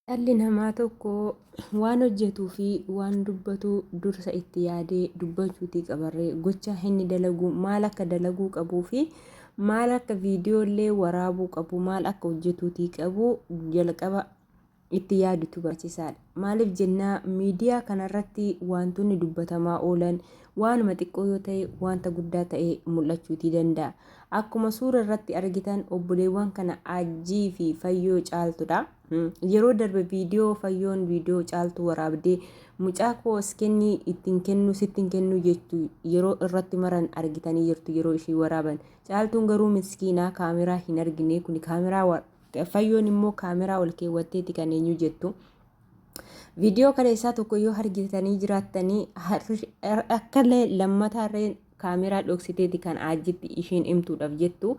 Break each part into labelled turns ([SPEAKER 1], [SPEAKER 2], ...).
[SPEAKER 1] Dhalli namaa tokko waan hojjetuu fi waan dubbatu dursa itti yaadee dubbachuutii qabarree gocha inni dalagu maal akka dalaguu qabuu fi maal akka viidiyoolee waraabuu qabu maal akka hojjetuutii qabu jalqaba itti yaadutu barbaachisaadha. Maaliif jennaa miidiyaa kanarratti wantoonni dubbatamaa oolan waanuma xiqqoo yoo ta'e wanta guddaa ta'e mul'achuutii danda'a. Akkuma suura irratti argitan obboleewwan kana Ajjii fi Fayyoo Caaltuudha. Yeroo darbe viidiyoo Fayyoon viidiyoo Caaltuu waraabdee mucaa koo kennii ittiin kennu sittiin kennu jettu yeroo irratti maran argitanii jirtu yeroo ishii waraaban. Caaltuun garuu miskiinaa kaameraa hin argine kun kaameraa Fayyoon immoo kaameraa ol keewwatteeti kan eenyu jettu. Viidiyoo kana isaa tokko yoo argitanii jiraattanii akka lammataarree kaameraa dhoksiteeti kan Ajjiitti ishiin himtuudhaaf jettu.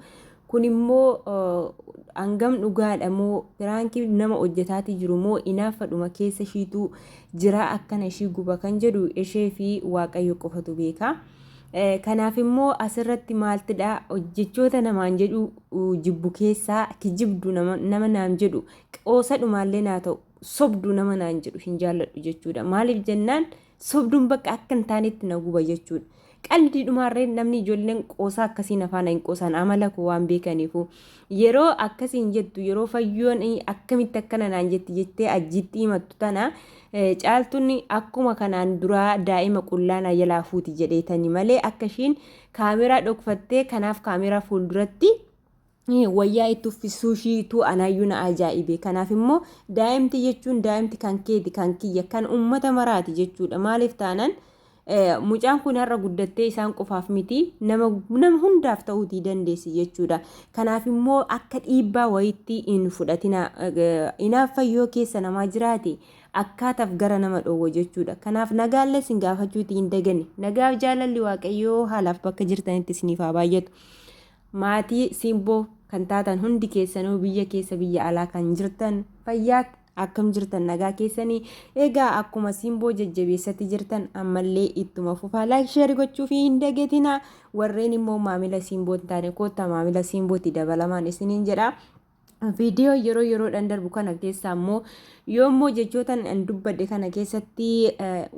[SPEAKER 1] Kun immoo hangam dhugaadha moo piraankii nama hojjetaatii jiru moo inaaffadhuma keessa ishiitu jira akkana ishii guba kan jedhu ishee fi Waaqayyo qofatu beeka. Kanaaf immoo asirratti maaltidha hojjechoota namaan jedhu jibbu keessaa kijibdu nama naan jedhu qoosadhumaallee naa ta'u sobduu nama naan jedhu hin jaalladhu jechuudha. Maaliif jennaan sobduun bakka akka hin taanetti na guba jechuudha. Qalbii dhumaarree namni ijoolleen qoosaa akkasiin afaan hin qoosan amala koo waan beekaniifu yeroo akkasiin jettu yeroo Fayyoon akkamitti akkana naan jettee Ajjiitti himattu tana Caaltuun akkuma kanaan duraa daa'ima qullaanaa jalaa fuuti jedheetani malee akka ishiin kaameraa dhokfattee kanaaf kaameraa fuulduratti wayyaa itti uffisuu ishiitu anaayyuu na ajaa'ibe. Kanaaf immoo daa'imti jechuun daa'imti kan keeti kan kiyya kan uummata maraati jechuudha. Maaliif taanaan mucaan kun har'a guddattee isaan qofaaf miti nama hundaaf ta'uutii dandeessi jechuudha. Kanaaf immoo akka dhiibbaa wayitti hin fudhatina. Inaaf Fayyoo keessa namaa jiraate akkaataaf gara nama dhoowwa jechuudha. Kanaaf nagaallee sin gaafachuutii hin daganne. Nagaaf jaalalli Waaqayyoo haalaaf bakka jirtanitti isiniif haa baay'atu. Maatii Simboo kan taatan hundi keessanuu biyya keessa biyya alaa kan jirtan fayyaa akkam jirtan nagaa keessanii egaa akkuma Simboo jajjabeessatti jirtan ammallee ittuma fufaa laayik sheerii gochuu fi hin dagatina. Warreen immoo maamila Simboo hin taane kottaa maamila Simbootti dabalamaan isiniin jedha. Viidiyoo yeroodhaan darbu kana keessa immoo yoommoo jechootan an dubbadhe kana keessatti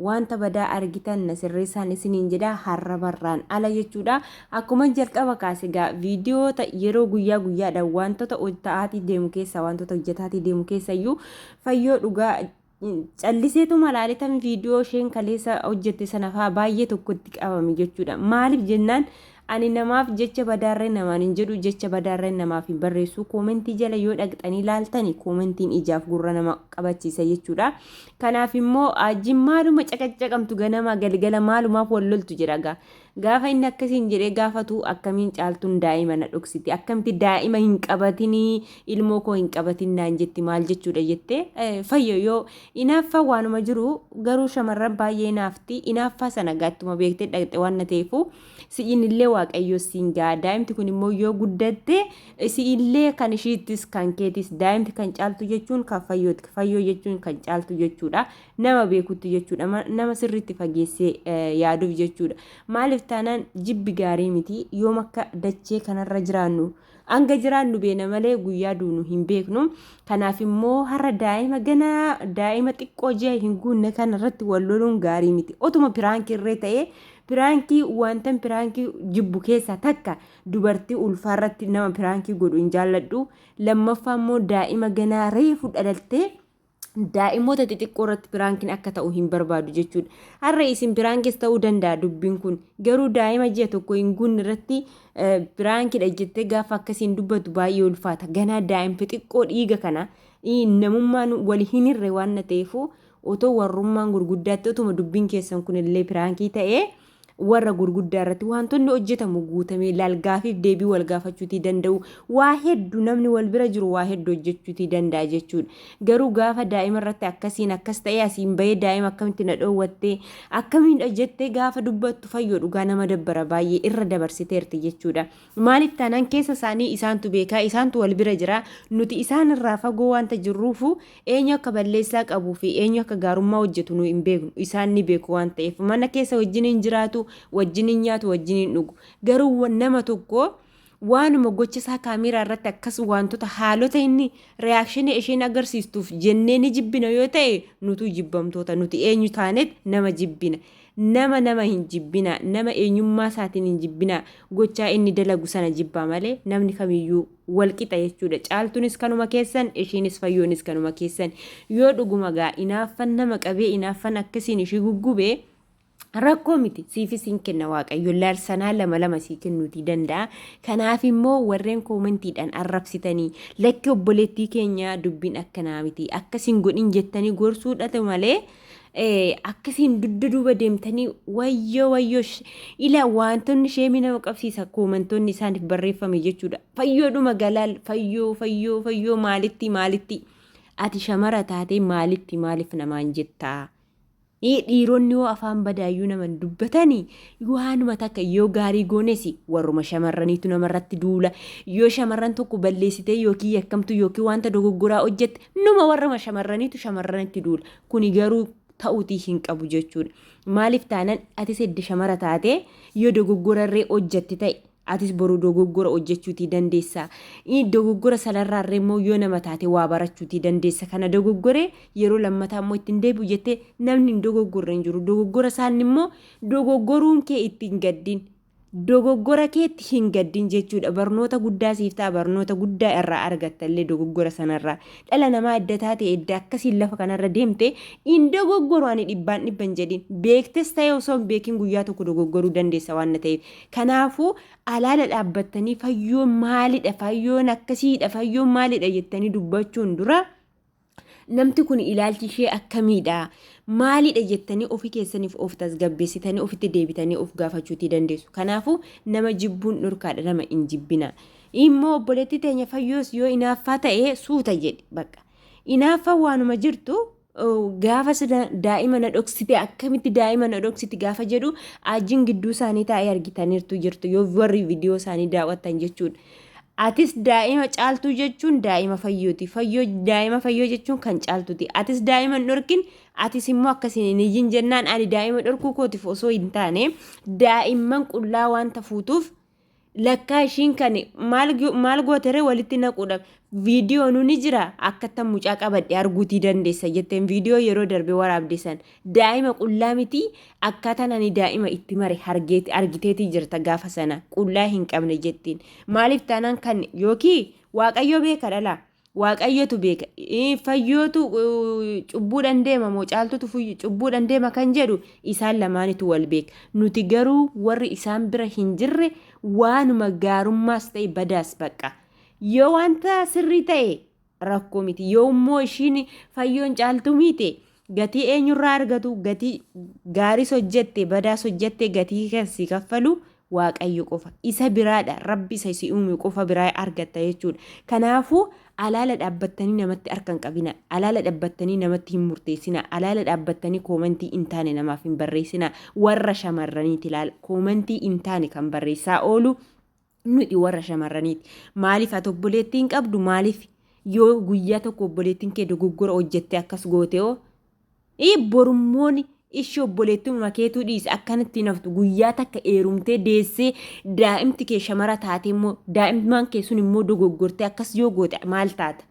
[SPEAKER 1] wanta badaa argitan sirreessaan isiniin jedha har'a barraan ala jechuudha. Akkuma jalqaba kaasigaa viidiyoota yeroo guyyaa guyyaadhaan wantoota ta'aatii deemu keessa wantoota hojjetaatii deemu keessayyuu Fayyoo dhugaa calliseetu malaaletan viidiyoo isheen kaleessa hojjette sana fa'aa baay'ee tokkotti qabame jechuudha. Maaliif jennaan ani namaaf jecha badaarree namaan hin jedhu jecha badaarree namaaf hin barreessu koomentii jala yoo dhaqxanii ilaaltani koomentiin ijaaf gurra nama qabachiisa jechuudha. Kanaaf immoo Ajjiin maaluma caqacaqamtu ganama galgala maalumaaf wal loltu jedha gaafa inni akkasiin jedhee gaafatu akkamiin Caaltuun daa'ima na dhoksiti akkamitti daa'ima hin qabatinii ilmoo koo hin qabatin naan jetti maal jechuudha jettee Fayyoo yoo inaaffaa waanuma jiru garuu shamarran baay'ee inaafti inaaffaa sana gaattuma beektee dhaqxe waan na ta'eefu si'inillee Waaqayyo siin gaa daa'imti kun immoo yoo guddatte si'illee kan ishiittis kan keetis daa'imti kan Caaltu jechuun kan Fayyooti Fayyoo jechuun kan Caaltu jechuudha. Nama beekutti jechuudha nama sirriitti fageessee yaaduuf jechuudha. Maaliif taanaan jibbi gaarii miti yoom akka dachee kanarra jiraannu hanga jiraannu beena malee guyyaa duunu hin beeknu. Kanaaf immoo har'a daa'ima xiqqoo ji'a hin guunne kanarratti wal loluun gaarii miti. Otuma piraankii irree ta'ee piraankii wantan piraankii jibbu keessaa takka dubartii ulfaarratti nama piraankii godhu hin jaalladhu. Lammaffaa immoo daa'ima ganaa reefu dhalattee daa'imoota xixiqqoo irratti piraankiin akka ta'u hin barbaadu jechuudha. Har'a isin piraankis ta'uu danda'a dubbiin kun garuu daa'ima ji'a tokko hin guunne irratti piraankiidha jettee gaafa akkasiin dubbatu baay'ee ulfaata. Ganaa daa'imti xiqqoo dhiiga kana namummaan wal hin hirre waan na ta'eefu otoo warrummaan gurguddaatti otuma dubbiin keessan kunillee piraankii ta'ee warra gurguddaa irratti wantoonni hojjetamu guutamee laalgaafiif deebii wal gaafachuutii danda'u waa hedduu namni wal bira jiru waa hedduu hojjechuutii danda'a jechuudha. Garuu gaafa daa'ima irratti akkasiin akkas ta'ee asiin bahee daa'ima akkamitti na dhoowwattee akkamiin jettee gaafa dubbattu Fayyoo dhugaa nama dabbara baay'ee irra dabarsiteerti jechuudha. Maaliif taanaan keessa isaanii isaantu beekaa isaantu wal bira jira nuti isaan irraa fagoo wanta jirruufu eenyu akka balleessaa qabuu fi eenyu akka gaarummaa hojjetu nu hin beeknu isaan ni beeku waan ta'eef mana keessa wajjin hin jiraatu wajjin hin nyaatu wajjin hin dhugu garuu nama tokko waanuma gocha isaa kaameeraa irratti akkas wantoota haalota inni reakshinii isheen agarsiistuuf jennee ni jibbina yoo ta'e nutu jibbamtoota nuti eenyu taanet nama jibbina nama hin jibbina nama eenyummaa isaatiin hin jibbina gochaa inni dalagu sana jibbaa malee namni kamiyyuu walqixa jechuudha. Caaltuunis kanuma keessan isheenis fayyoonis kanuma keessan yoo dhuguma gaa inaaffan nama qabee inaaffan akkasiin ishii guggubee rakkoo miti siifis hin kenna waaqayyo laarsanaa lama sii kennuutii danda'a. Kanaaf immoo warreen koomentiidhaan arrabsitanii lakki obboleettii keenya dubbiin akkanaa miti akkasiin godhin jettanii gorsuudhate malee akkasiin duuba deemtanii wayyoo ila wantoonni sheemii nama qabsiisa koomentoonni isaaniif barreeffame jechuudha. Fayyoodhuma galaal fayyoo maalitti ati shamara taatee maaliif namaan jettaa? Dhiironni yoo afaan badaayyuu naman dubbatanii waanuma takka yoo gaarii goones warruma shamarraniitu namarratti duula. Yoo shamarran tokko balleessitee yookiin yakkamtu yookiin wanta dogoggoraa hojjette numa warruma shamarraniitu shamarranitti duula. Kuni garuu ta'uutii hin qabu jechuudha. Maaliif taanan atis edda shamara taatee yoo dogoggorarree hojjette ta'e atis boruu dogoggora hojjechuutii dandeessa. Dogoggora sanarraarree immoo yoo nama taate waa barachuutii dandeessa. Kana dogoggoree yeroo lammataa immoo ittiin deebi'u jettee namni hin dogoggorre hin jiru. Dogoggora isaan immoo dogoggoruun kee ittiin gaddin. Dogoggora keetti hin gaddin jechuudha. Barnoota guddaa siif ta'a barnoota guddaa irraa argattallee dogoggora sanarraa. Dhala namaa edda taate edda akkasiin lafa kanarra deemte hin dogoggoru ani dhibban jedhin. Beektes ta'e osoo hin beekin guyyaa tokko dogoggoruu dandeessa waan ta'eef. Kanaafuu alaala dhaabbattanii fayyoon maalidha fayyoon akkasiidha fayyoon maalidha jettanii dubbachuun dura namti kun ilaalchi ishee akkamiidha maalidha jettanii ofii keessaniif of tasgabbeessitanii ofitti deebitanii of gaafachuutii dandeessu. Kanaafuu nama jibbuun dhorkaadha nama hin jibbina. Immoo obboleettii teenya fayyoos yoo inaaffaa ta'ee suuta jedhe bakka. Inaaffaa waanuma jirtu gaafa daa'ima na dhoksite akkamitti daa'ima na dhoksite gaafa jedhu ajiin gidduu isaanii taa'ee argitaniirtu jirtu yoo warri viidiyoo isaanii daawwatan jechuudha. Atis daa'ima caaltuu jechuun daa'ima fayyooti. Daa'ima fayyoo jechuun kan caaltuuti. Atis daa'ima hin dhorkin atis immoo akkasiin hin jennaan ani daa'ima dhorkuu kootiif osoo hin taane daa'imman qullaa wanta fuutuuf lakkaa ishiin kan maal gootere walitti naquudha. Viidiyoo nuni jira akkata mucaa qabadhe arguutii dandeessa jetteen viidiyoo yeroo darbe waraabdesan daa'ima qullaa miti akkatan ani daa'ima itti mare argiteetii jirta gaafa sana qullaa hin qabne jettiin. Maaliif taanaan kan yookiin waaqayyo beeka dhala waaqayyotu beeka fayyootu cubbuudhaan deema moo caaltutu cubbuudhaan deema kan jedhu isaan lamaanitu wal beeka. Nuti garuu warri isaan bira hin jirre waanuma gaarummaas ta'e badaas baqa. Yoo wanta sirrii ta'e rakkoo miti yoo immoo ishiin fayyoon caaltu miti gatii eenyurraa argatu gatii gaaris hojjette badaas hojjette gatii keessi kaffalu waaqayyo qofa isa biraadha rabbi isa si uume qofa biraa argatta jechuudha. Kanaafuu alaala dhaabbattanii namatti harkan qabina alaala dhaabbattanii namatti hin murteessina alaala dhaabbattanii koomentii hin taane namaaf hin barreessina. Warra shamarraniiti ilaala koomentii hin taane kan barreessaa oolu nuti warra shamarraniiti. Maaliif ati obboleettiin qabdu maaliif yoo guyyaa tokko obboleettiin kee dogoggora hojjette akkas gooteoo borummoon ishee obboleettiin makeetuu dhiise akkanatti naftu guyyaa takka eerumtee deessee daa'imti kee shamara taate immoo daa'imman kee sun immoo dogoggortee akkas yoo goote maal taata?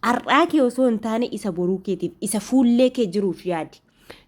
[SPEAKER 1] Har'aa kee osoo hin taane isa boruu keetiif isa fuullee kee jiruuf yaadi.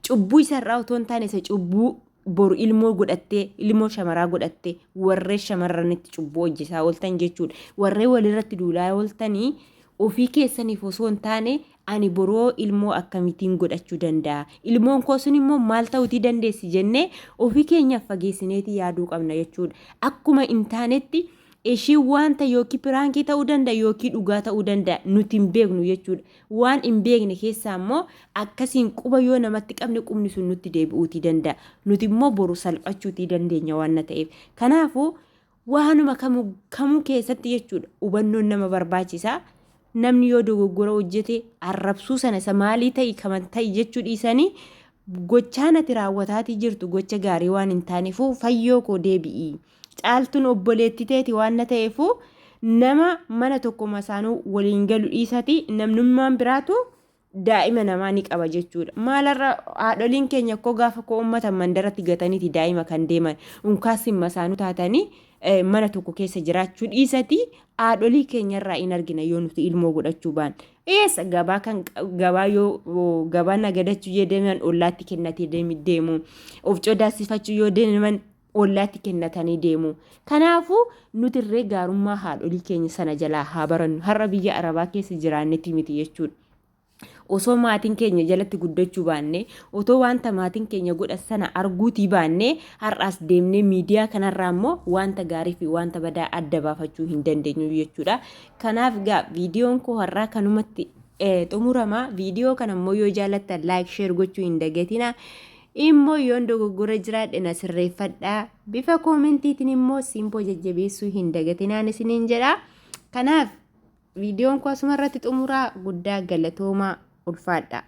[SPEAKER 1] Cubbuu isa irraa osoo hin taane isa cubbuu boru ilmoo godhattee ilmoo shamaraa godhattee warreen shamarranitti cubbuu hojjetaa ooltan jechuudha. Warreen walirratti duulaa ooltanii ofii keessaniif osoo hin taane ani boroo ilmoo akkamittiin godhachuu danda'a ilmoon koo sun immoo maal ta'uutii dandeessi jennee ofii keenyaaf fageessineeti yaaduu qabna jechuudha. Akkuma hin taanetti ishii wanta yookiin piraankii ta'uu danda'a yookiin dhugaa ta'uu danda'a nuti hin beeknu jechuudha. Waan hin beekne keessaa immoo akkasiin quba yoo namatti qabne qubni sun nutti deebi'uutii danda'a. Nuti immoo boru salphachuutii dandeenya waan ta'eef. Kanaafuu waanuma kamuu keessatti jechuudha hubannoon nama barbaachisa. Namni yoo dogoggora hojjete arrabsuu sana isa maalii ta'e kaman ta'e jechuu dhiisanii gochaan ati raawwataatii jirtu gocha gaarii waan hin taaneefuu fayyoo koo deebi'i. Caaltuun obboleettii teeti waan ta'eefuu nama mana tokko masaanuu waliin galu dhiisati namnummaan biraatu daa'ima namaa ni qaba jechuudha. Maalarra haadholiin keenya koo gaafa koo uummata mandaratti gataniiti daa'ima kan deeman unkaasimma isaanuu taatanii mana tokko keessa jiraachuu dhiisati haadholii keenyarraa hin argina yoo nuti ilmoo godhachuu baan. Eessa gabaa yoo gabaa nagadachuu yoo deeman ollaatti kennatee deemu of codaasifachuu yoo deeman ollaatti kennatanii deemu. Kanaafuu nuti irree gaarummaa haadholii keenya sana jalaa haa barannu. Har'a biyya Arabaa keessa jiraannetti miti jechuudha. Osoo maatiin keenya jalatti guddachuu baannee otoo wanta maatiin keenya godhan sana arguutii baannee har'as deemnee miidiyaa kanarraa immoo wanta gaarii fi wanta badaa adda baafachuu hin dandeenyu jechuudha. Kanaaf viidiyoon koo har'aa kanumatti xumurama. Viidiyoo kana immoo yoo jaallattan like share gochuu hin dagatina. Immoo yoon dogoggora jiraadhe na sirreeffadhaa. Bifa koomentiitiin immoo simpoo jajjabeessuu hin dagatinaan isiniin jedha. Kanaaf viidiyoon koo asumarratti xumuraa. Guddaa galatoomaa ulfaadha.